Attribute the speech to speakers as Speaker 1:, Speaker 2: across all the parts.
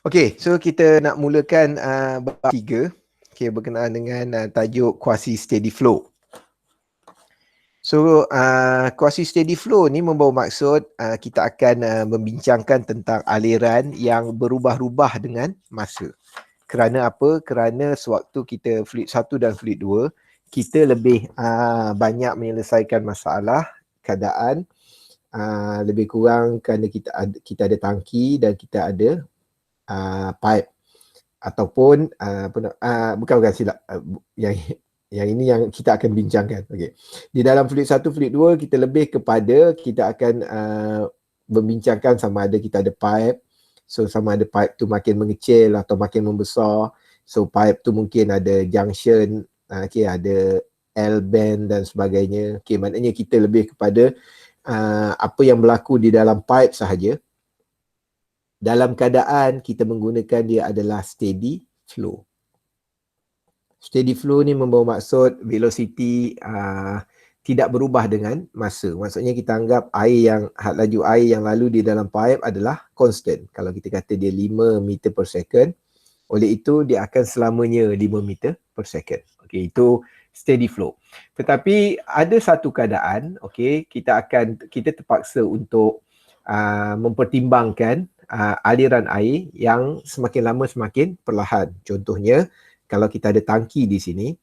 Speaker 1: Okey, so kita nak mulakan bab 3, berkenaan dengan tajuk quasi steady flow. So quasi steady flow ni membawa maksud kita akan membincangkan tentang aliran yang berubah-ubah dengan masa. Kerana apa? Kerana sewaktu kita fluid 1 dan fluid 2, kita lebih banyak menyelesaikan masalah keadaan lebih kurang kerana kita ada tangki dan kita ada pipe ataupun bukan silap, yang ini yang kita akan bincangkan. Okey. Di dalam fluid 1, fluid 2 kita lebih kepada kita akan membincangkan sama ada kita ada pipe. So sama ada pipe tu makin mengecil atau makin membesar. So pipe tu mungkin ada junction, ada L-band dan sebagainya. Okey, maknanya kita lebih kepada apa yang berlaku di dalam pipe sahaja. Dalam keadaan kita menggunakan dia adalah steady flow. Steady flow ni membawa maksud velocity tidak berubah dengan masa. Maksudnya kita anggap laju air yang lalu di dalam pipe adalah constant. Kalau kita kata dia 5 meter per second, oleh itu dia akan selamanya 5 meter per second. Okey, itu steady flow. Tetapi ada satu keadaan, kita terpaksa untuk mempertimbangkan aliran air yang semakin lama semakin perlahan. Contohnya, kalau kita ada tangki di sini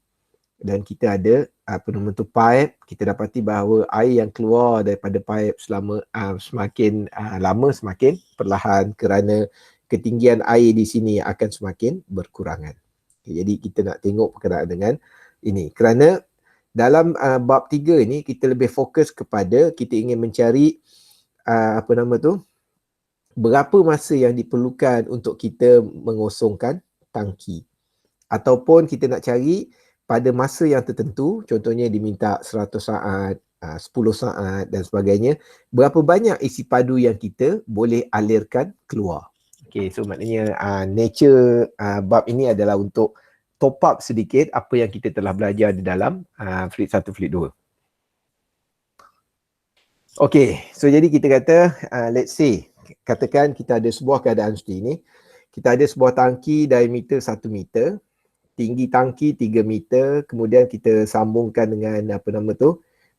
Speaker 1: dan kita ada pipe, kita dapati bahawa air yang keluar daripada pipe semakin lama semakin perlahan kerana ketinggian air di sini akan semakin berkurangan. Jadi kita nak tengok berkenaan dengan ini. Kerana dalam bab 3 ni kita lebih fokus kepada kita ingin mencari berapa masa yang diperlukan untuk kita mengosongkan tangki. Ataupun kita nak cari pada masa yang tertentu, contohnya diminta 100 saat, 10 saat dan sebagainya, berapa banyak isi padu yang kita boleh alirkan keluar. Okey, so maknanya nature bab ini adalah untuk top up sedikit apa yang kita telah belajar di dalam fluid 1, fluid 2. Okey, so jadi kita kata, let's say, katakan kita ada sebuah keadaan seperti ini. Kita ada sebuah tangki diameter 1 meter, tinggi tangki 3 meter, kemudian kita sambungkan dengan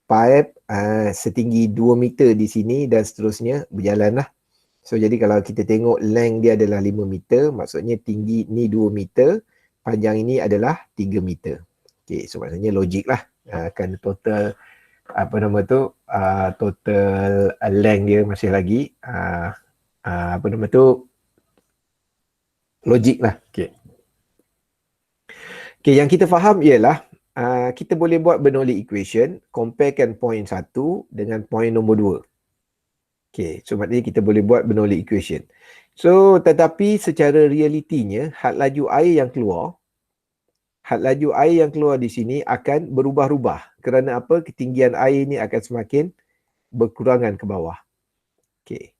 Speaker 1: pipe setinggi 2 meter di sini dan seterusnya berjalanlah. So jadi kalau kita tengok length dia adalah 5 meter, maksudnya tinggi ni 2 meter, panjang ini adalah 3 meter. Okey, so maksudnya logik lah. Kan total total length dia masih lagi logik lah. Okey, yang kita faham ialah kita boleh buat Bernoulli equation, comparekan point 1 dengan point nombor 2. Okey, so maknanya kita boleh buat Bernoulli equation. So tetapi secara realitinya had laju air yang keluar di sini akan berubah-ubah. Kerana apa? Ketinggian air ni akan semakin berkurangan ke bawah. Okey.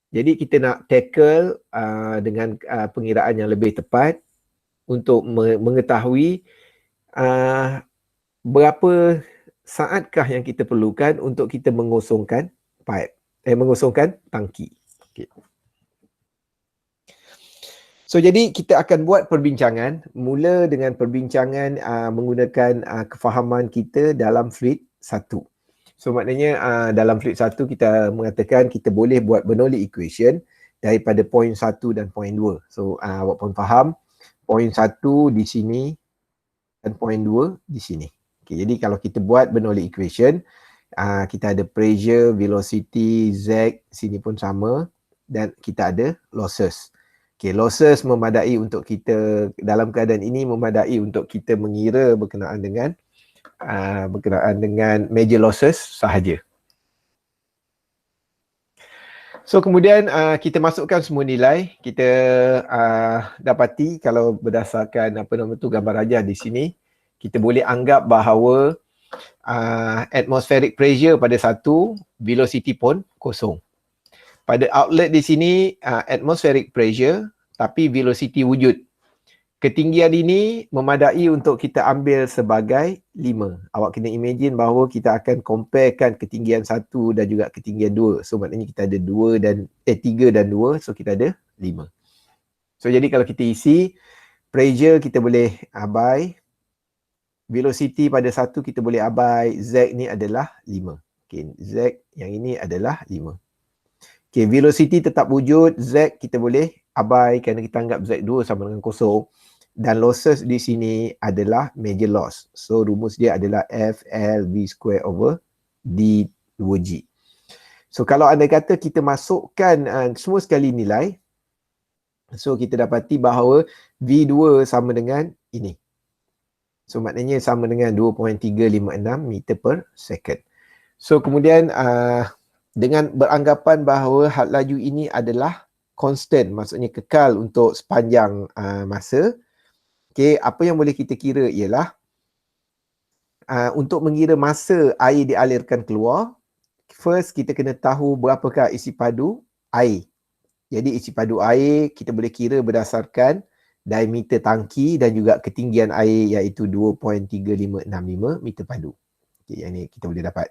Speaker 1: Jadi kita nak tackle dengan pengiraan yang lebih tepat untuk mengetahui berapa saatkah yang kita perlukan untuk kita mengosongkan mengosongkan tangki. Okay. So jadi kita akan buat perbincangan, mula dengan perbincangan menggunakan kefahaman kita dalam fluid 1. So maknanya dalam fluid 1 kita mengatakan kita boleh buat Bernoulli equation daripada point 1 dan point 2. So awak pun faham, point 1 di sini dan point 2 di sini. Okay, jadi kalau kita buat Bernoulli equation, kita ada pressure, velocity, Z sini pun sama dan kita ada losses. Okay, losses memadai untuk kita, dalam keadaan ini memadai untuk kita mengira berkenaan dengan major losses sahaja. So kemudian kita masukkan semua nilai, kita dapati kalau berdasarkan gambar rajah di sini, kita boleh anggap bahawa atmospheric pressure pada 1, velocity pun kosong. Pada outlet di sini atmospheric pressure tapi velocity wujud. Ketinggian ini memadai untuk kita ambil sebagai 5. Awak kena imagine bahawa kita akan comparekan ketinggian 1 dan juga ketinggian 2. So maknanya kita ada 3 dan 2, so kita ada 5. So jadi kalau kita isi, pressure kita boleh abai, velocity pada 1 kita boleh abai, Z ni adalah 5. Okay, Z yang ini adalah 5. Okay, velocity tetap wujud, Z kita boleh abai kerana kita anggap Z2 sama dengan kosong. Dan losses di sini adalah major loss. So rumus dia adalah FL V² D2G. So kalau anda kata kita masukkan semua sekali nilai, so kita dapati bahawa V2 sama dengan ini. So maknanya sama dengan 2.356 meter per second. So kemudian dengan beranggapan bahawa had laju ini adalah constant, maksudnya kekal untuk sepanjang masa. Okay, apa yang boleh kita kira ialah untuk mengira masa air dialirkan keluar, first kita kena tahu berapakah isi padu air. Jadi isi padu air kita boleh kira berdasarkan diameter tangki dan juga ketinggian air iaitu 2.3565 meter padu. Okay, yang ni kita boleh dapat.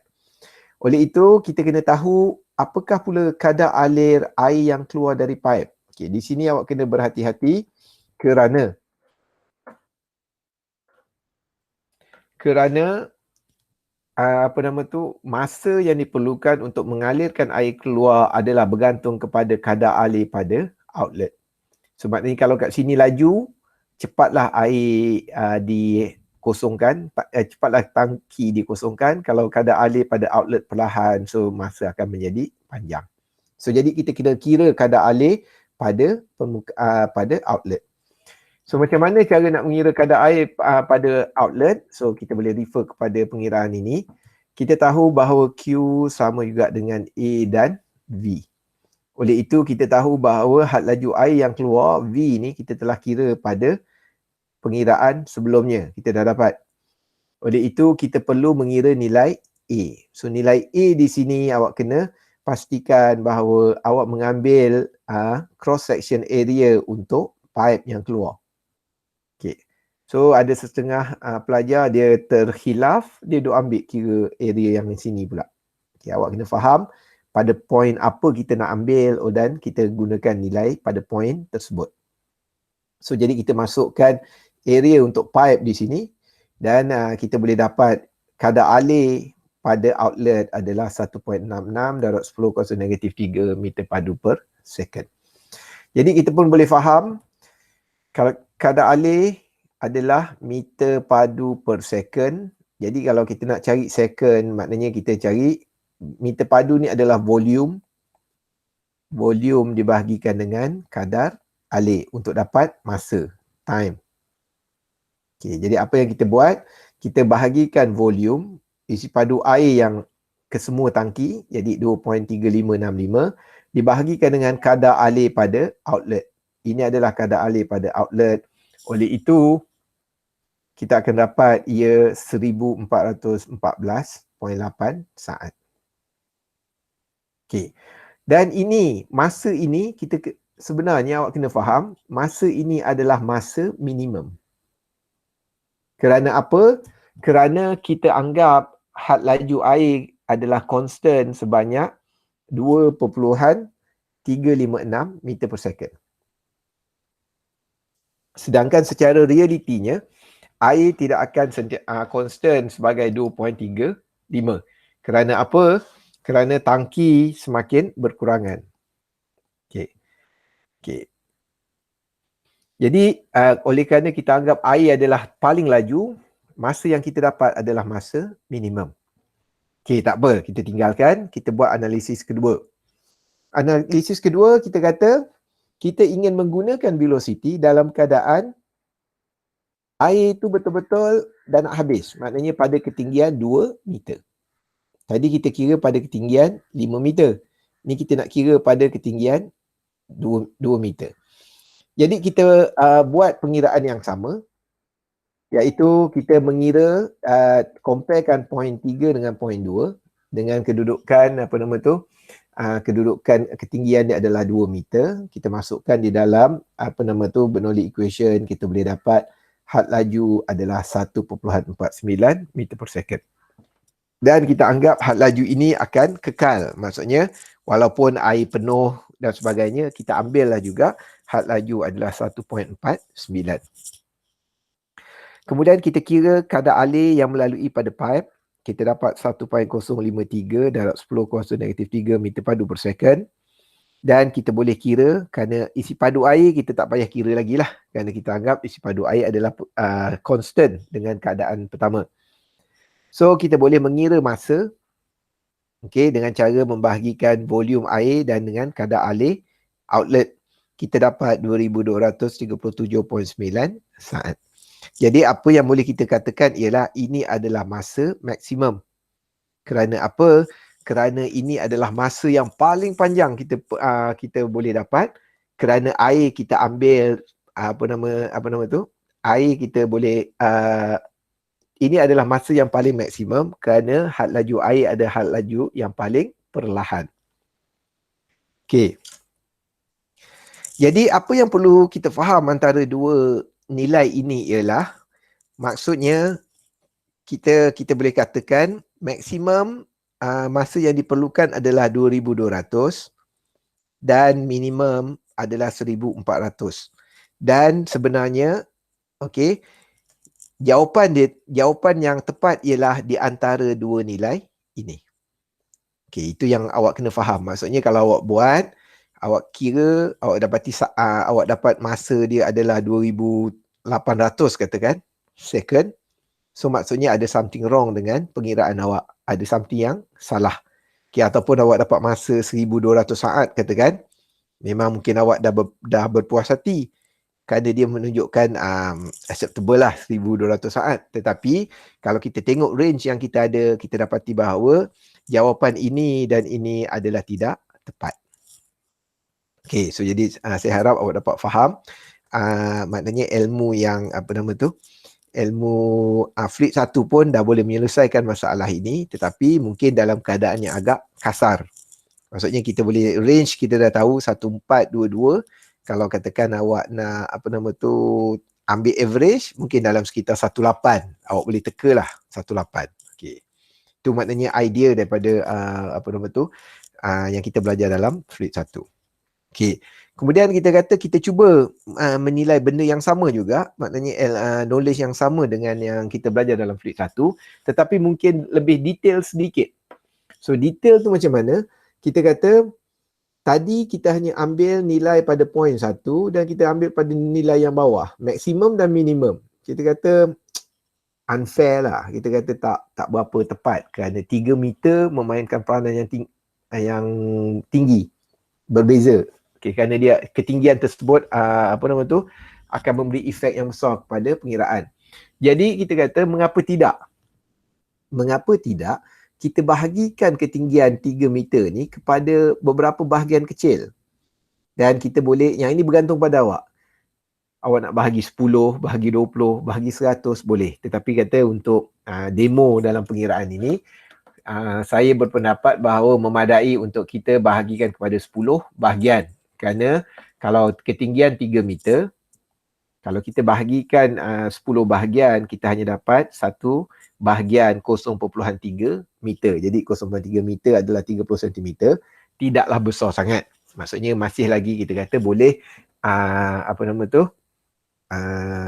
Speaker 1: Oleh itu kita kena tahu apakah pula kadar alir air yang keluar dari pipe. Okay, di sini awak kena berhati-hati kerana masa yang diperlukan untuk mengalirkan air keluar adalah bergantung kepada kadar alir pada outlet. So maknanya kalau kat sini laju, cepatlah air dikosongkan, cepatlah tangki dikosongkan. Kalau kadar alir pada outlet perlahan, so masa akan menjadi panjang. So jadi kita kira kadar alir pada outlet. So macam mana cara nak mengira kadar air pada outlet? So kita boleh refer kepada pengiraan ini. Kita tahu bahawa Q sama juga dengan A dan V. Oleh itu kita tahu bahawa had laju air yang keluar V ni kita telah kira pada pengiraan sebelumnya. Kita dah dapat. Oleh itu kita perlu mengira nilai A. So nilai A di sini awak kena pastikan bahawa awak mengambil cross section area untuk pipe yang keluar. Okay. So ada setengah pelajar dia terkhilaf, dia duk ambil kira area yang di sini pula. Okay, awak kena faham pada point apa kita nak ambil dan kita gunakan nilai pada point tersebut. So jadi kita masukkan area untuk pipe di sini dan kita boleh dapat kadar alir pada outlet adalah 1.66 darab 10 kuasa negatif 3 meter padu per second. Jadi kita pun boleh faham kalau kadar alir adalah meter padu per second. Jadi kalau kita nak cari second, maknanya kita cari meter padu ni adalah volume. Volume dibahagikan dengan kadar alir untuk dapat masa, time. Okay, jadi apa yang kita buat? Kita bahagikan volume, isi padu air yang ke semua tangki, jadi 2.3565, dibahagikan dengan kadar alir pada outlet. Ini adalah kadar alir pada outlet. Oleh itu, kita akan dapat ia 1414.8 saat. Okey. Dan ini, masa ini kita sebenarnya awak kena faham, masa ini adalah masa minimum. Kerana apa? Kerana kita anggap had laju air adalah constant sebanyak 2.356 meter per second. Sedangkan secara realitinya, air tidak akan constant sebagai 2.35. Kerana apa? Kerana tangki semakin berkurangan. Okey. Jadi, oleh kerana kita anggap air adalah paling laju, masa yang kita dapat adalah masa minimum. Okey, tak apa. Kita tinggalkan. Kita buat analisis kedua. Analisis kedua, kita kata, kita ingin menggunakan velocity dalam keadaan air itu betul-betul dah nak habis. Maknanya pada ketinggian 2 meter. Tadi kita kira pada ketinggian 5 meter. Ni kita nak kira pada ketinggian 2 meter. Jadi kita buat pengiraan yang sama. Iaitu kita mengira, comparekan point 3 dengan point 2. Dengan kedudukan, kedudukan ketinggian dia adalah 2 meter. Kita masukkan di dalam, Bernoulli equation. Kita boleh dapat had laju adalah 1.49 meter per second. Dan kita anggap had laju ini akan kekal. Maksudnya, walaupun air penuh dan sebagainya, kita ambillah juga had laju adalah 1.49. Kemudian kita kira kadar alir yang melalui pada pipe. Kita dapat 1.053 darab 10 kuasa negatif 3 meter padu per second. Dan kita boleh kira kerana isi padu air kita tak payah kira lagi lah. Kerana kita anggap isi padu air adalah constant dengan keadaan pertama. So kita boleh mengira masa dengan cara membahagikan volume air dan dengan kadar alir outlet. Kita dapat 2237.9 saat. Jadi apa yang boleh kita katakan ialah ini adalah masa maksimum. Kerana apa? Kerana ini adalah masa yang paling panjang kita boleh dapat, kerana air kita ambil air kita boleh ini adalah masa yang paling maksimum kerana had laju air ada had laju yang paling perlahan. Okey. Jadi apa yang perlu kita faham antara dua nilai ini ialah, maksudnya kita boleh katakan maksimum masa yang diperlukan adalah 2200 dan minimum adalah 1400. Dan sebenarnya jawapan yang tepat ialah di antara dua nilai ini. Itu yang awak kena faham. Maksudnya kalau awak buat, awak kira, awak dapat masa dia adalah 2800 katakan second. So maksudnya ada something wrong dengan pengiraan awak. Ada something yang salah. Ataupun awak dapat masa 1200 saat katakan, memang mungkin awak dah berpuas hati kerana dia menunjukkan acceptable lah 1200 saat. Tetapi kalau kita tengok range yang kita ada, kita dapati bahawa jawapan ini dan ini adalah tidak tepat. So jadi saya harap awak dapat faham maknanya ilmu yang ilmu fluid 1 pun dah boleh menyelesaikan masalah ini, tetapi mungkin dalam keadaan yang agak kasar. Maksudnya kita boleh range, kita dah tahu 1422. Kalau katakan awak nak ambil average, mungkin dalam sekitar 18. Awak boleh teka lah 18. Itu maknanya idea daripada yang kita belajar dalam fluid 1. Kemudian kita kata kita cuba menilai benda yang sama juga, maknanya knowledge yang sama dengan yang kita belajar dalam fluid 1, tetapi mungkin lebih detail sedikit. So detail tu macam mana? Kita kata tadi kita hanya ambil nilai pada point 1 dan kita ambil pada nilai yang bawah, maksimum dan minimum. Kita kata unfair lah, kita kata tak berapa tepat kerana 3 meter memainkan peranan yang tinggi, berbeza. Kerana dia ketinggian tersebut akan memberi efek yang besar kepada pengiraan. Jadi kita kata mengapa tidak kita bahagikan ketinggian 3 meter ni kepada beberapa bahagian kecil. Dan kita boleh, yang ini bergantung pada awak. Awak nak bahagi 10, bahagi 20, bahagi 100 boleh. Tetapi kata untuk demo dalam pengiraan ini, saya berpendapat bahawa memadai untuk kita bahagikan kepada 10 bahagian. Kerana kalau ketinggian 3 meter, kalau kita bahagikan 10 bahagian, kita hanya dapat 1 bahagian 0.3 meter. Jadi 0.3 meter adalah 30 cm. Tidaklah besar sangat. Maksudnya masih lagi kita kata boleh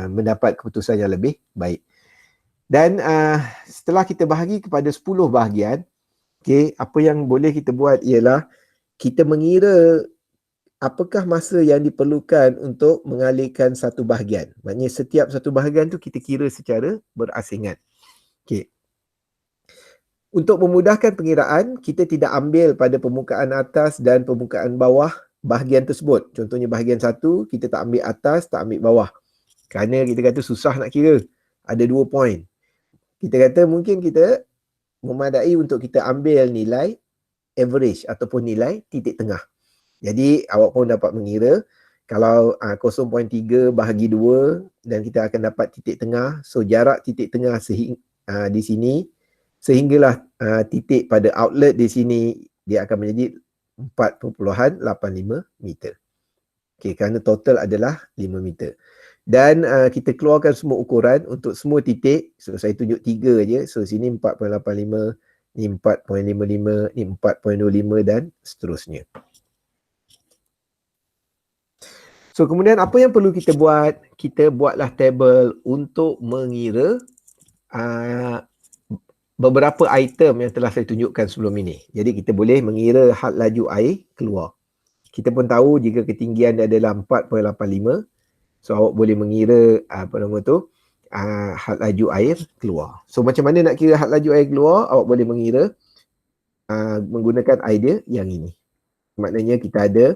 Speaker 1: mendapat keputusan yang lebih baik. Dan setelah kita bahagi kepada 10 bahagian, apa yang boleh kita buat ialah kita mengira apakah masa yang diperlukan untuk mengalirkan satu bahagian. Maknanya setiap satu bahagian tu kita kira secara berasingan. Untuk memudahkan pengiraan, kita tidak ambil pada permukaan atas dan permukaan bawah bahagian tersebut. Contohnya bahagian 1, kita tak ambil atas, tak ambil bawah. Kerana kita kata susah nak kira. Ada 2 point. Kita kata mungkin kita memadai untuk kita ambil nilai average ataupun nilai titik tengah. Jadi awak pun dapat mengira kalau 0.3 bahagi 2 dan kita akan dapat titik tengah. So jarak titik tengah di sini sehinggalah titik pada outlet di sini dia akan menjadi 4.85 meter. Kerana total adalah 5 meter. Dan kita keluarkan semua ukuran untuk semua titik. So saya tunjuk 3 je. So sini 4.85, ni 4.55, ni 4.25 dan seterusnya. So kemudian apa yang perlu kita buat? Kita buatlah table untuk mengira beberapa item yang telah saya tunjukkan sebelum ini. Jadi kita boleh mengira had laju air keluar. Kita pun tahu jika ketinggian dia adalah 4.85, so awak boleh mengira had laju air keluar. So macam mana nak kira had laju air keluar? Awak boleh mengira menggunakan idea yang ini. Maknanya kita ada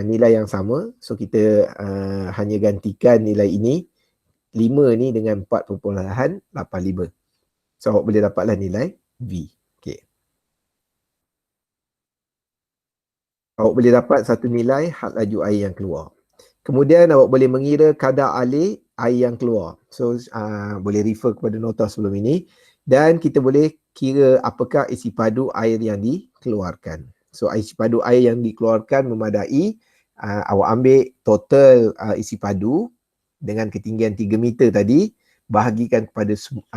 Speaker 1: nilai yang sama, so kita hanya gantikan nilai ini 5 ni dengan 4.85. So awak boleh dapatlah nilai V. Okay. Awak boleh dapat satu nilai had laju air yang keluar. Kemudian awak boleh mengira kadar alir air yang keluar. So boleh refer kepada nota sebelum ini. Dan kita boleh kira apakah isi padu air yang dikeluarkan. So isi padu air yang dikeluarkan memadai, awak ambil total isi padu dengan ketinggian 3 meter tadi, bahagikan kepada 10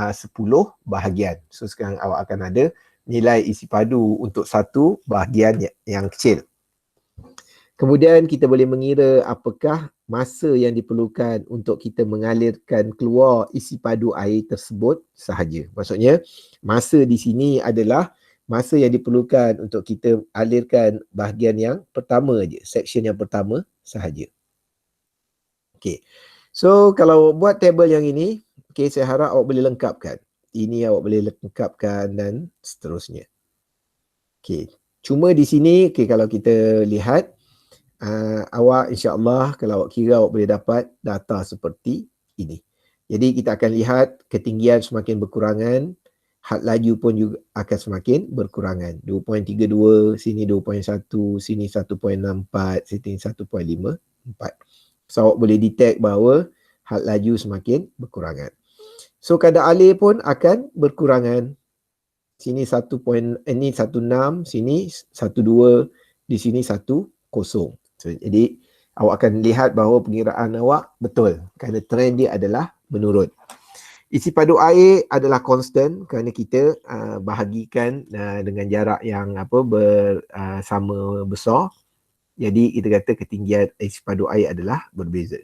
Speaker 1: bahagian. So sekarang awak akan ada nilai isi padu untuk satu bahagian yang kecil. Kemudian kita boleh mengira apakah masa yang diperlukan untuk kita mengalirkan keluar isi padu air tersebut sahaja. Maksudnya masa di sini adalah masa yang diperlukan untuk kita alirkan bahagian yang pertama aja, section yang pertama sahaja. Okey. So kalau buat table yang ini, okey, saya harap awak boleh lengkapkan. Ini awak boleh lengkapkan dan seterusnya. Okey. Cuma di sini, okey, kalau kita lihat, awak insya-Allah kalau awak kira awak boleh dapat data seperti ini. Jadi kita akan lihat ketinggian semakin berkurangan, had laju pun juga akan semakin berkurangan. 2.32, sini 2.1, sini 1.64, sini 1.54. So awak boleh detect bahawa had laju semakin berkurangan. So kadar alir pun akan berkurangan. Sini 1.16, sini 12, di sini 10. So, jadi awak akan lihat bahawa pengiraan awak betul kerana trend dia adalah menurun. Isi padu air adalah constant kerana kita bahagikan dengan jarak yang sama besar. Jadi kita kata ketinggian isi padu air adalah berbeza.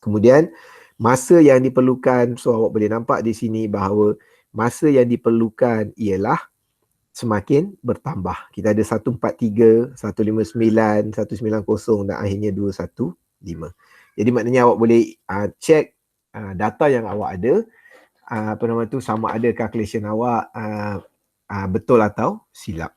Speaker 1: Kemudian masa yang diperlukan, so awak boleh nampak di sini bahawa masa yang diperlukan ialah semakin bertambah. Kita ada 143, 159, 190 dan akhirnya 215. Jadi maknanya awak boleh check data yang awak ada, sama ada calculation awak betul atau silap.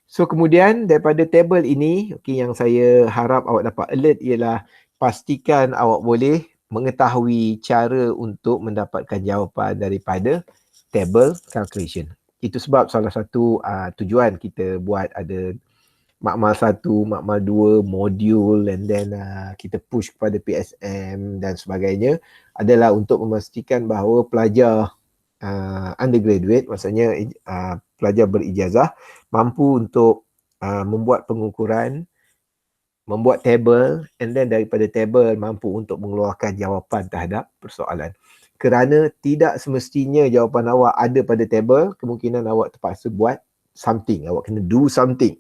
Speaker 1: So kemudian daripada table ini, okay, yang saya harap awak dapat alert ialah pastikan awak boleh mengetahui cara untuk mendapatkan jawapan daripada table calculation. Itu sebab salah satu tujuan kita buat ada makmal 1, makmal 2, modul, and then kita push kepada PSM dan sebagainya adalah untuk memastikan bahawa pelajar undergraduate, maksudnya pelajar berijazah, mampu untuk membuat pengukuran, membuat table, and then daripada table mampu untuk mengeluarkan jawapan terhadap persoalan. Kerana tidak semestinya jawapan awak ada pada table, kemungkinan awak terpaksa buat something, awak kena do something.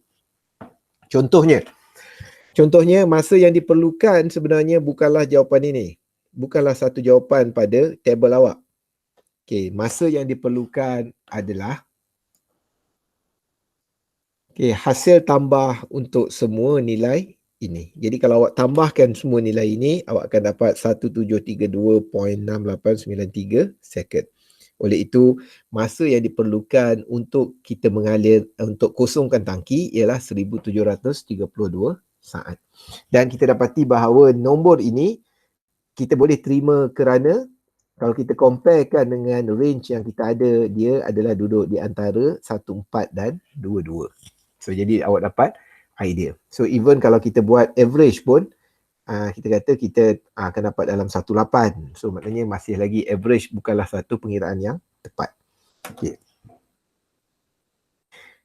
Speaker 1: Contohnya masa yang diperlukan sebenarnya bukanlah jawapan ini. Bukanlah satu jawapan pada table awak. Okey, masa yang diperlukan adalah hasil tambah untuk semua nilai ini. Jadi kalau awak tambahkan semua nilai ini, awak akan dapat 1732.6893 second. Oleh itu, masa yang diperlukan untuk kita mengalir, untuk kosongkan tangki ialah 1732 saat. Dan kita dapati bahawa nombor ini kita boleh terima kerana kalau kita comparekan dengan range yang kita ada, dia adalah duduk di antara 14 dan 22. So jadi awak dapat idea. So even kalau kita buat average pun, kita kata kita akan dapat dalam 18. So maknanya masih lagi average bukanlah satu pengiraan yang tepat. Okay.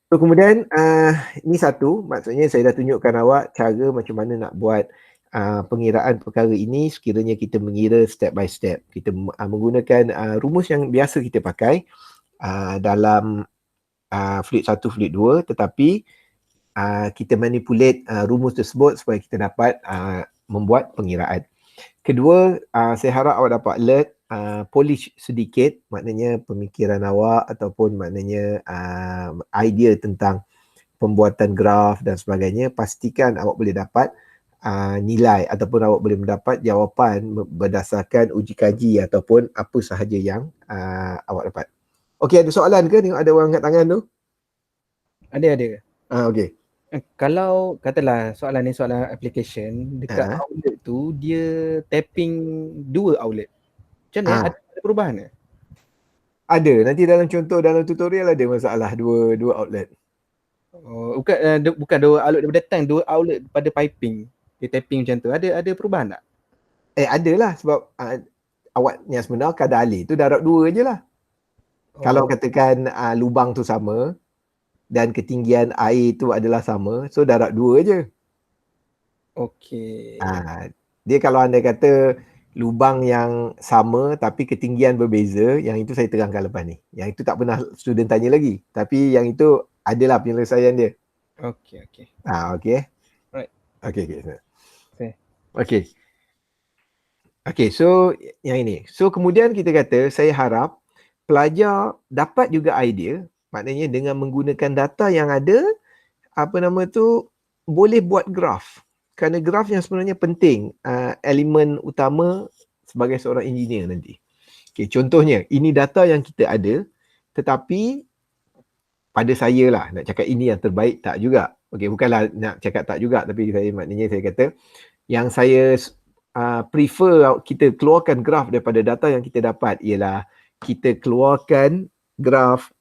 Speaker 1: So kemudian ini satu, maksudnya saya dah tunjukkan awak cara macam mana nak buat pengiraan perkara ini sekiranya kita mengira step by step. Kita menggunakan rumus yang biasa kita pakai dalam fluid 1, fluid 2, tetapi kita manipulate rumus tersebut supaya kita dapat membuat pengiraan. Kedua, saya harap awak dapat alert, polish sedikit, maknanya pemikiran awak ataupun maknanya idea tentang pembuatan graf dan sebagainya. Pastikan awak boleh dapat nilai ataupun awak boleh mendapat jawapan berdasarkan uji kaji ataupun apa sahaja yang awak dapat. Okey, ada soalan ke? Tengok ada orang angkat tangan tu.
Speaker 2: Ada.
Speaker 1: Okey.
Speaker 2: Kalau katalah soalan ni soalan application, dekat outlet tu dia tapping 2 outlet. Macam mana? Ada perubahan ke?
Speaker 1: Ada. Nanti dalam contoh dalam tutorial ada masalah dua outlet.
Speaker 2: Oh, bukan 2 outlet daripada tank, 2 outlet pada piping. Dia tapping macam tu. Ada perubahan tak?
Speaker 1: Adalah sebab awak yang sebenar kadar alir tu darab 2 je lah. Kalau katakan lubang tu sama dan ketinggian air tu adalah sama, so darab 2 je.
Speaker 2: Okey.
Speaker 1: Dia kalau anda kata lubang yang sama tapi ketinggian berbeza, yang itu saya terangkan lepas ni. Yang itu tak pernah student tanya lagi. Tapi yang itu adalah penyelesaian dia.
Speaker 2: Okey.
Speaker 1: Okey.
Speaker 2: Right.
Speaker 1: Okey. Okey, so yang ini. So kemudian kita kata, saya harap pelajar dapat juga idea, maknanya dengan menggunakan data yang ada, boleh buat graf. Kerana graf yang sebenarnya penting, elemen utama sebagai seorang engineer nanti. Okay, contohnya, ini data yang kita ada, tetapi pada saya lah, nak cakap ini yang terbaik tak juga. Okay, bukanlah nak cakap tak juga, tapi maknanya saya kata, yang saya prefer kita keluarkan graf daripada data yang kita dapat ialah kita keluarkan graf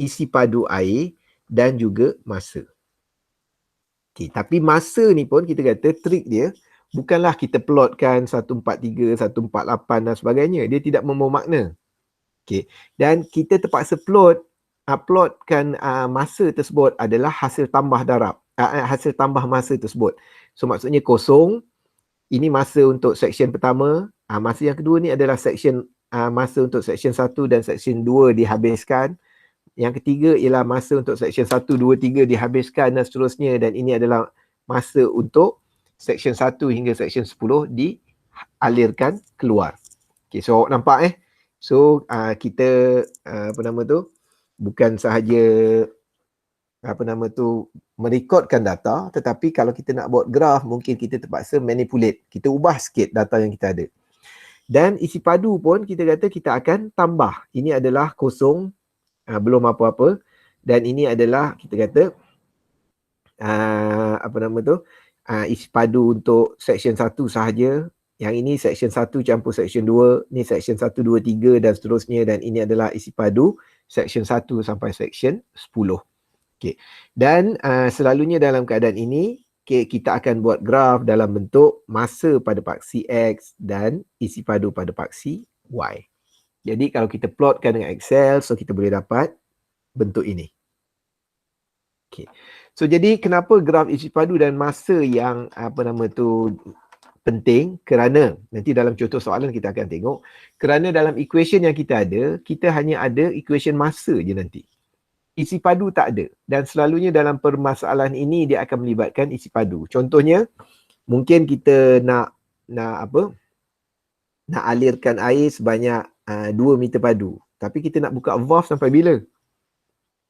Speaker 1: isi padu air dan juga masa. Okay, tapi masa ni pun kita kata trik dia bukanlah kita plotkan 143, 148 dan sebagainya. Dia tidak membawa makna. Okay. Dan kita terpaksa plotkan masa tersebut adalah hasil tambah darab. Hasil tambah masa tersebut. So maksudnya kosong. Ini masa untuk section pertama. Masa yang kedua ni adalah section masa untuk section 1 dan section 2 dihabiskan. Yang ketiga ialah masa untuk section 1, 2, 3 dihabiskan dan seterusnya. Dan ini adalah masa untuk section 1 hingga section 10 dialirkan keluar. Okay, so nampak So kita bukan sahaja merekodkan data, tetapi kalau kita nak buat graf, mungkin kita terpaksa manipulate. Kita ubah sikit data yang kita ada. Dan isi padu pun kita kata kita akan tambah. Ini adalah kosong, belum apa-apa, dan ini adalah kita kata isi padu untuk section 1 sahaja. Yang ini section 1 campur section 2, ni section 1, 2, 3 dan seterusnya, dan ini adalah isi padu section 1 sampai section 10. Okay. Dan selalunya dalam keadaan ini kita akan buat graf dalam bentuk masa pada paksi X dan isi padu pada paksi Y. Jadi kalau kita plotkan dengan Excel, so kita boleh dapat bentuk ini. Okay. So jadi kenapa graf isi padu dan masa yang penting? Kerana nanti dalam contoh soalan kita akan tengok, kerana dalam equation yang kita ada, kita hanya ada equation masa je nanti. Isi padu tak ada. Dan selalunya dalam permasalahan ini dia akan melibatkan isi padu. Contohnya, mungkin kita nak alirkan air sebanyak 2 meter padu. Tapi kita nak buka valve sampai bila?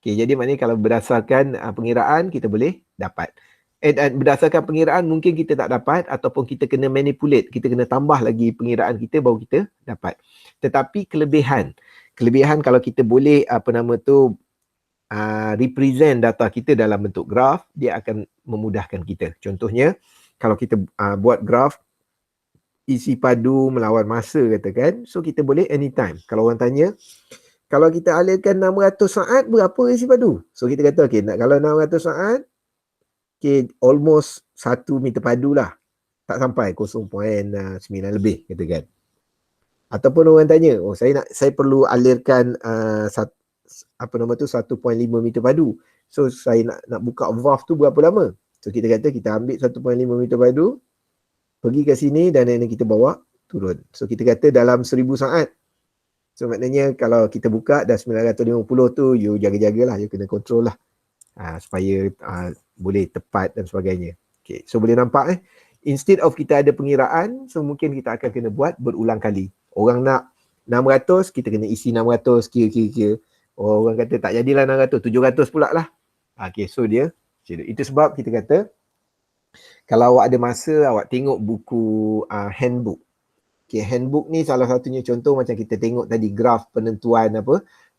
Speaker 1: Okay, jadi maknanya kalau berdasarkan pengiraan, kita boleh dapat. Dan berdasarkan pengiraan, mungkin kita tak dapat ataupun kita kena manipulate. Kita kena tambah lagi pengiraan kita baru kita dapat. Tetapi kelebihan kalau kita boleh represent data kita dalam bentuk graf, dia akan memudahkan kita. Contohnya, kalau kita buat graf isi padu melawan masa katakan, so kita boleh anytime. Kalau orang tanya, kalau kita alirkan 600 saat, berapa isi padu? So kita kata, okay, kalau 600 saat, okay, almost 1 meter padu lah. Tak sampai 0.9 lebih katakan. Ataupun orang tanya, saya perlu alirkan 1.5 meter padu. So saya nak buka valve tu berapa lama? So kita kata kita ambil 1.5 meter padu, pergi ke sini dan ini kita bawa turun. So kita kata dalam 1000 saat. So maknanya kalau kita buka dah 950 tu, you jaga-jagalah, you kena control lah. Supaya boleh tepat dan sebagainya. Okay. So boleh nampak instead of kita ada pengiraan, so mungkin kita akan kena buat berulang kali. Orang nak 600, kita kena isi 600, kira-kira. Orang kata tak jadilah 600, 700 pula lah. Okay, so dia, itu sebab kita kata, kalau awak ada masa, awak tengok buku handbook. Okay, handbook ni salah satunya contoh macam kita tengok tadi graf penentuan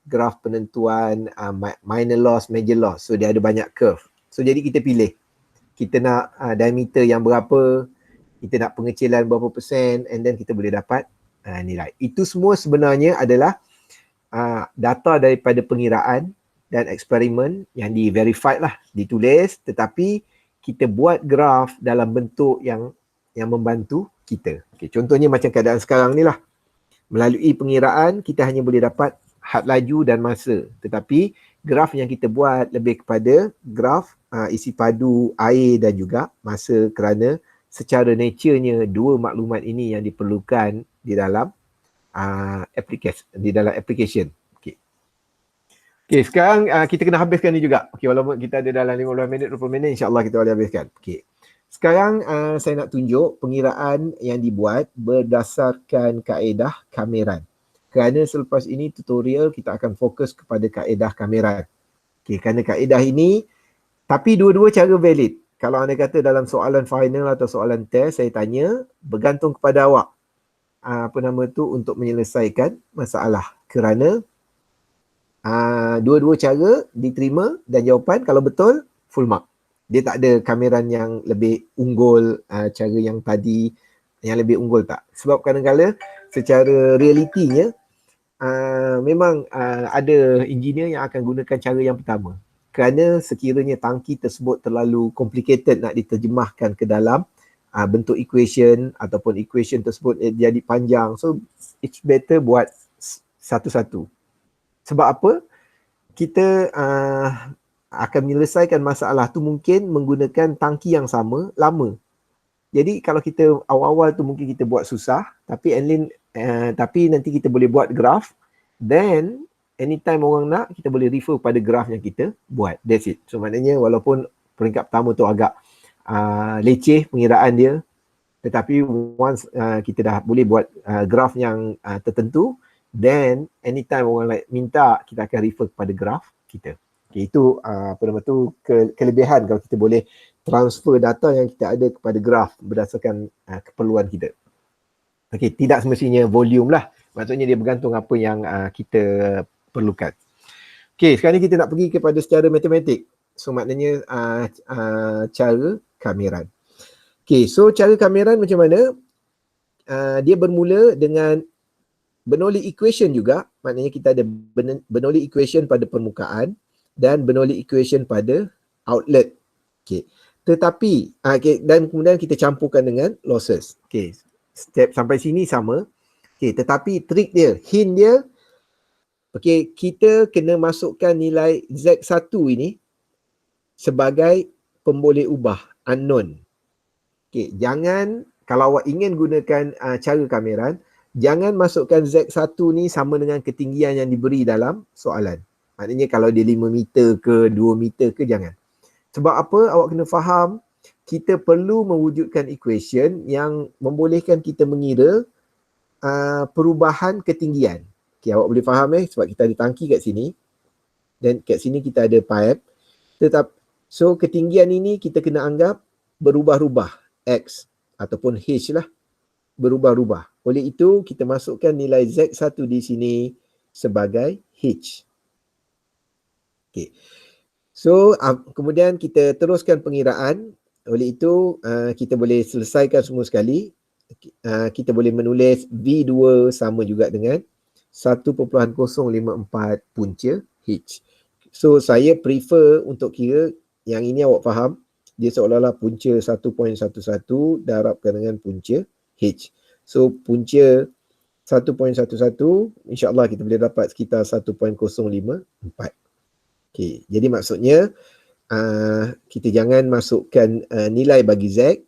Speaker 1: graf penentuan minor loss, major loss. So dia ada banyak curve. So jadi kita pilih. Kita nak diameter yang berapa, kita nak pengecilan berapa persen, and then kita boleh dapat nilai. Itu semua sebenarnya adalah data daripada pengiraan dan eksperimen yang di-verified lah, ditulis, tetapi kita buat graf dalam bentuk yang membantu kita. Okay, contohnya macam keadaan sekarang ni lah. Melalui pengiraan, kita hanya boleh dapat had laju dan masa. Tetapi graf yang kita buat lebih kepada graf isi padu air dan juga masa, kerana secara nature-nya dua maklumat ini yang diperlukan di dalam application. Okay, sekarang kita kena habiskan ni juga. Okay, walaupun kita ada dalam 15 minit, 20 minit, insyaAllah kita boleh habiskan. Okay. Sekarang saya nak tunjuk pengiraan yang dibuat berdasarkan kaedah kameran. Kerana selepas ini tutorial kita akan fokus kepada kaedah kameran. Okay, kerana kaedah ini, tapi dua-dua cara valid. Kalau anda kata dalam soalan final atau soalan test, saya tanya, bergantung kepada awak. Untuk menyelesaikan masalah. Kerana dua-dua cara diterima dan jawapan kalau betul, full mark. Dia tak ada kameran yang lebih unggul, cara yang tadi yang lebih unggul tak. Sebab kadang-kadang secara realitinya memang ada engineer yang akan gunakan cara yang pertama. Kerana sekiranya tangki tersebut terlalu complicated nak diterjemahkan ke dalam bentuk equation ataupun equation tersebut jadi panjang. So it's better buat satu-satu. Sebab apa? Kita akan menyelesaikan masalah tu mungkin menggunakan tangki yang sama lama. Jadi kalau kita awal-awal tu mungkin kita buat susah, tapi tapi nanti kita boleh buat graf, then anytime orang nak, kita boleh refer pada graf yang kita buat. That's it. So maknanya walaupun peringkat pertama tu agak leceh pengiraan dia, tetapi once kita dah boleh buat graf yang tertentu, then anytime orang minta, kita akan refer kepada graf kita. Okay, itu kelebihan kalau kita boleh transfer data yang kita ada kepada graf berdasarkan keperluan kita. Okay, tidak semestinya volume lah. Maksudnya dia bergantung apa yang kita perlukan. Okay, sekarang ni kita nak pergi kepada secara matematik. So maknanya cara kameran. Okay, so cara kameran macam mana? Dia bermula dengan Bernoulli equation juga. Maknanya kita ada Bernoulli equation pada permukaan dan Bernoulli equation pada outlet. Okay. Tetapi, dan kemudian kita campurkan dengan losses. Okay. Step sampai sini sama. Okay. Tetapi trik dia, hint dia, okay, kita kena masukkan nilai Z1 ini sebagai pemboleh ubah, unknown. Okay. Jangan, kalau awak ingin gunakan cara kameran, jangan masukkan Z1 ni sama dengan ketinggian yang diberi dalam soalan. Maknanya kalau dia 5 meter ke 2 meter ke, jangan. Sebab apa? Awak kena faham, kita perlu mewujudkan equation yang membolehkan kita mengira perubahan ketinggian. Okay, awak boleh faham sebab kita ada tangki kat sini dan kat sini kita ada pipe. So ketinggian ini kita kena anggap berubah-ubah, X ataupun H lah, berubah-ubah. Oleh itu kita masukkan nilai Z1 di sini sebagai H. Okay. So kemudian kita teruskan pengiraan. Oleh itu kita boleh selesaikan semua sekali. Kita boleh menulis V2 sama juga dengan 1.054 punca H. So saya prefer untuk kira yang ini awak faham, dia seolah-olah punca 1.11 darabkan dengan punca H. So punca 1.11 insya-Allah kita boleh dapat sekitar 1.054. Okay, jadi maksudnya kita jangan masukkan nilai bagi Z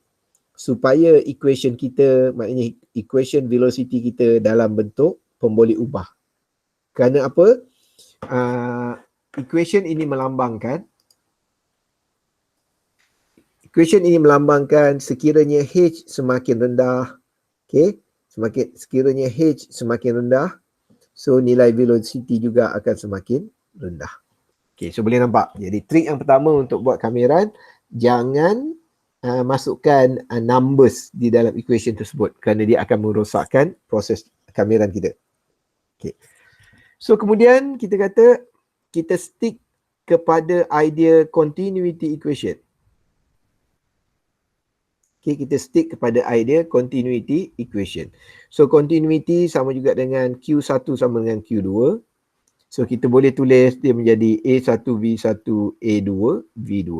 Speaker 1: supaya equation kita, maknanya equation velocity kita dalam bentuk pemboleh ubah. Kerana apa? Equation ini melambangkan Equation ini melambangkan sekiranya H semakin rendah, okay, sekiranya H semakin rendah, so nilai velocity juga akan semakin rendah. Okay, so boleh nampak. Jadi trik yang pertama untuk buat kameran, jangan masukkan numbers di dalam equation tersebut kerana dia akan merosakkan proses kameran kita. Okay. So kemudian kita kata kita stick kepada idea continuity equation. Okay, kita stick kepada idea continuity equation. So continuity sama juga dengan Q1 sama dengan Q2. So kita boleh tulis dia menjadi A1 V1 A2 V2.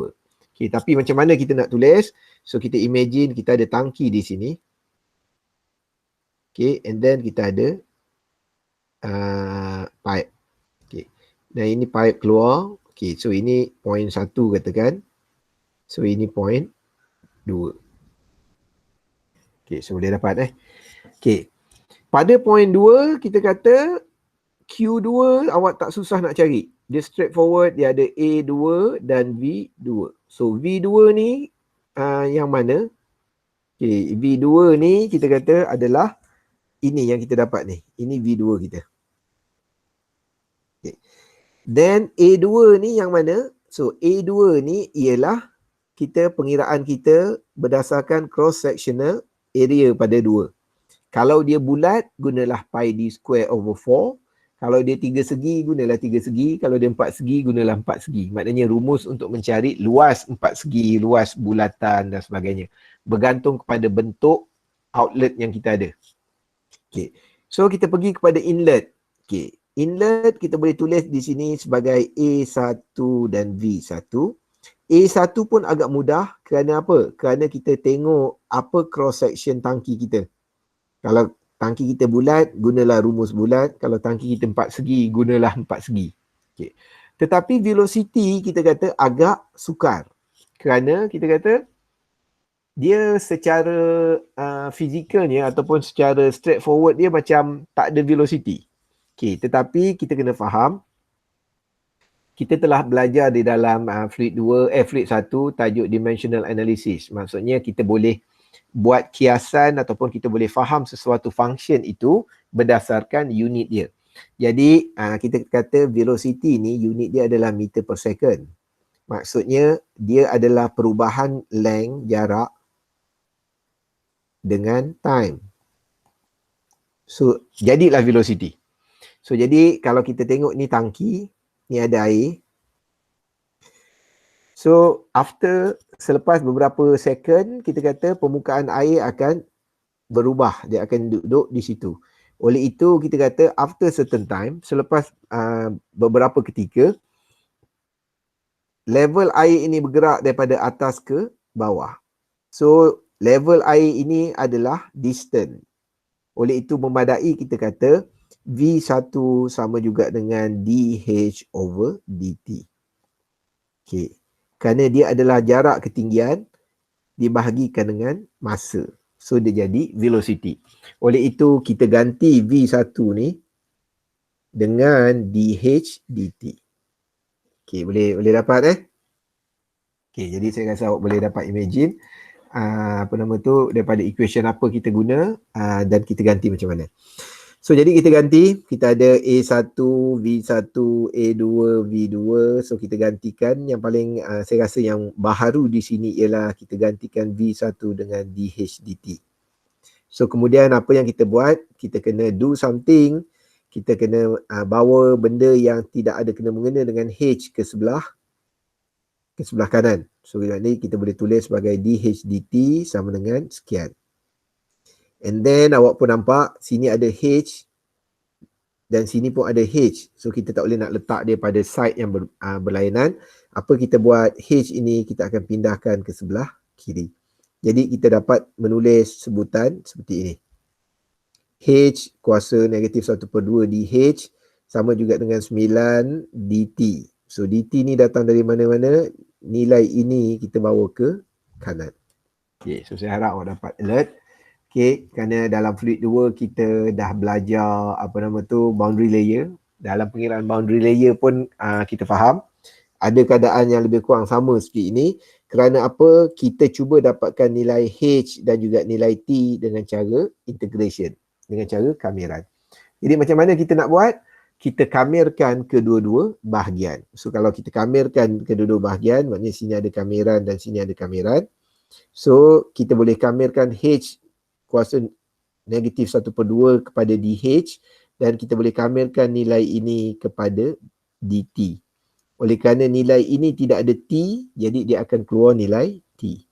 Speaker 1: Okay, tapi macam mana kita nak tulis? So kita imagine kita ada tangki di sini. Okay, and then kita ada pipe. Okay. Dan ini pipe keluar. Okay, so ini point 1 katakan. So ini point 2. Okay, so boleh dapat Okay. Pada point 2, kita kata Q2 awak tak susah nak cari. Dia straightforward, dia ada A2 dan V2. So V2 ni yang mana? Okay, V2 ni kita kata adalah ini yang kita dapat ni. Ini V2 kita. Okay. Then A2 ni yang mana? So A2 ni ialah kita pengiraan kita berdasarkan cross sectional area pada 2. Kalau dia bulat, gunalah pi d square over 4. Kalau dia 3 segi, gunalah 3 segi. Kalau dia 4 segi, gunalah 4 segi. Maknanya rumus untuk mencari luas 4 segi, luas bulatan dan sebagainya. Bergantung kepada bentuk outlet yang kita ada. Okay. So kita pergi kepada inlet. Okay. Inlet kita boleh tulis di sini sebagai A1 dan V1. A1 pun agak mudah kerana apa? Kerana kita tengok apa cross section tangki kita. Kalau tangki kita bulat, gunalah rumus bulat. Kalau tangki kita 4 segi, gunalah 4 segi. Okay. Tetapi velocity kita kata agak sukar. Kerana kita kata dia secara fizikalnya ataupun secara straightforward dia macam tak ada velocity. Okay. Tetapi kita kena faham, kita telah belajar di dalam fluid 1 tajuk dimensional analysis. Maksudnya kita boleh buat kiasan ataupun kita boleh faham sesuatu function itu berdasarkan unit dia. Jadi kita kata velocity ni unit dia adalah meter per second. Maksudnya dia adalah perubahan length jarak dengan time. So jadilah velocity. So jadi kalau kita tengok ni tangki, ni ada air. So selepas beberapa second, kita kata permukaan air akan berubah. Dia akan duduk di situ. Oleh itu kita kata after certain time, selepas beberapa ketika, level air ini bergerak daripada atas ke bawah. So level air ini adalah distance. Oleh itu memadai kita kata V1 sama juga dengan dH over dt. Okay. Kerana dia adalah jarak ketinggian dibahagikan dengan masa. So dia jadi velocity. Oleh itu kita ganti V1 ni dengan dH dt. Okay, boleh dapat Okay, jadi saya rasa awak boleh dapat imagine daripada equation apa kita guna dan kita ganti macam mana. So jadi kita ganti, kita ada A1, V1, A2, V2. So kita gantikan, yang paling saya rasa yang baharu di sini ialah kita gantikan V1 dengan dH dt. So kemudian apa yang kita buat, kita kena do something. Kita kena bawa benda yang tidak ada kena mengena dengan H ke sebelah kanan. So ni kita boleh tulis sebagai dH dt sama dengan sekian. And then awak pun nampak sini ada H dan sini pun ada H. So kita tak boleh nak letak dia pada side yang berlainan. Apa kita buat, H ini kita akan pindahkan ke sebelah kiri. Jadi kita dapat menulis sebutan seperti ini. H kuasa negatif 1/2 dH sama juga dengan 9 dt. So dt ni datang dari mana-mana, nilai ini kita bawa ke kanan. Okay, so saya harap awak dapat alert. Okay, kerana dalam fluid 2 kita dah belajar boundary layer. Dalam pengiraan boundary layer pun kita faham ada keadaan yang lebih kurang sama seperti ini. Kerana apa? Kita cuba dapatkan nilai H dan juga nilai T dengan cara integration, dengan cara kameran. Jadi macam mana kita nak buat? Kita kamerkan kedua-dua bahagian. So kalau kita kamerkan kedua-dua bahagian, maknanya sini ada kameran dan sini ada kameran. So kita boleh kamerkan H kuasa negatif 1/2 kepada DH dan kita boleh kamerkan nilai ini kepada DT. Oleh kerana nilai ini tidak ada T, jadi dia akan keluar nilai T.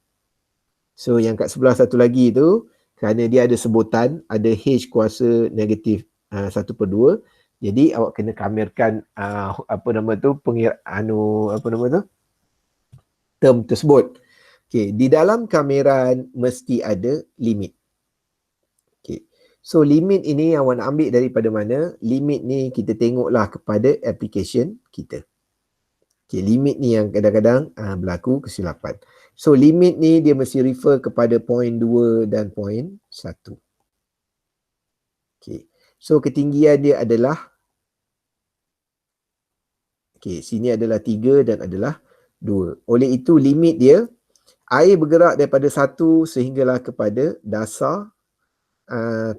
Speaker 1: So yang kat sebelah satu lagi tu, kerana dia ada sebutan, ada H kuasa negatif 1/2, jadi awak kena kamerkan apa nama tu, term tersebut. Okay, di dalam kameran mesti ada limit. Okay. So limit ini yang awak nak ambil daripada mana? Limit ni kita tengoklah kepada application kita. Okay, limit ni yang kadang-kadang berlaku kesilapan. So limit ni dia mesti refer kepada point 2 dan point 1. Okay. So ketinggian dia adalah, okay, sini adalah 3 dan adalah 2. Oleh itu limit dia, air bergerak daripada 1 sehinggalah kepada dasar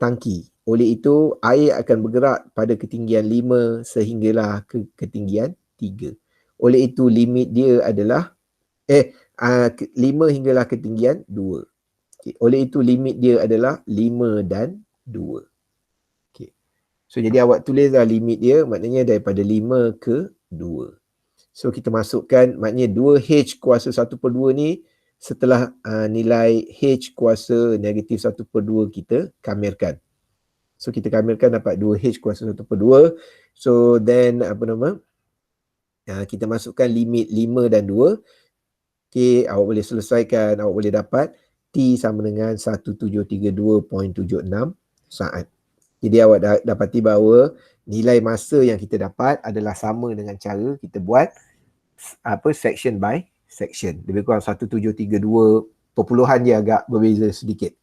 Speaker 1: tangki. Oleh itu air akan bergerak pada ketinggian 5 sehinggalah ke ketinggian 3. Oleh itu limit dia adalah 5 hinggalah ketinggian 2. Okay. Oleh itu limit dia adalah 5 dan 2. Okay. So jadi awak tulislah limit dia, maknanya daripada 5 ke 2. So kita masukkan, maknanya 2H kuasa 1/2 ni setelah nilai H kuasa negatif 1/2 kita kamerkan. So kita kamerkan dapat 2H kuasa 1/2. So then kita masukkan limit 5 dan 2. Okay, awak boleh selesaikan, awak boleh dapat T sama dengan 1732.76 saat. Jadi awak dapati bahawa nilai masa yang kita dapat adalah sama dengan cara kita buat section by section. Lebih kurang 1732 perpuluhan dia agak berbeza sedikit.